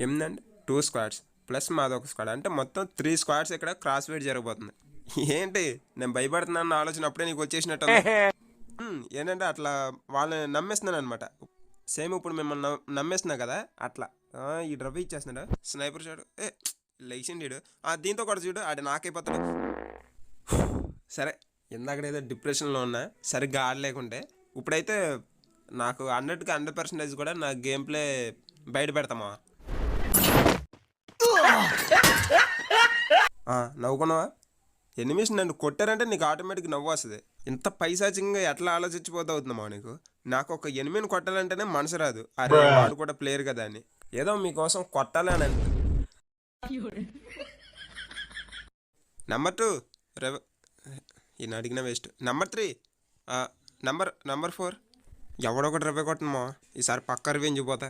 ఏంటంటే 2 squads plus మాదొక squad అంటే మొత్తం 3 స్క్వాడ్స్ ఇక్కడ క్రాస్ ఫైట్ జరగబోతుంది. ఏంటి నేను భయపడుతున్నాను ఆలోచన అప్పుడే నీకు వచ్చేసినట్టు ఏంటంటే అట్లా వాళ్ళని నమ్మేస్తున్నాను అనమాట. సేమ్ ఇప్పుడు మిమ్మల్ని నమ్మేస్తున్నా కదా అట్లా. ఈ డ్రవ్ ఇచ్చేస్తున్నాడు స్నైపర్ షాట్ లేచిండు. దీంతో కూడా చూడు ఆడు నాకైపోతాడు. సరే ఇందాకడేదో డిప్రెషన్లో ఉన్నా సరిగ్గా ఆడలేకుంటే ఇప్పుడైతే నాకు 100కి 100% కూడా నా గేమ్ ప్లే బయట పెడతామా. నవ్వుకున్నావా? ఎనిమిస్ నన్ను కొట్టారంటే నీకు ఆటోమేటిక్ నవ్వు వస్తుంది. ఇంత పైశాచికంగా ఎట్లా ఆలోచించిపోతా అవుతుందమ్మా నీకు. నాకు ఒక ఎనిమిదిని కొట్టాలంటేనే మనసు రాదు. అరే వాడు కూడా ప్లేయర్ కదా అని ఏదో మీకోసం కొట్టాలి అని అంటే. నెంబర్ 2 ఈయన అడిగిన వేస్ట్. Number 3 number 4 ఎవడొకటి రవ్వే కొట్టనమా. ఈసారి పక్క రివెంజ్ పోతా.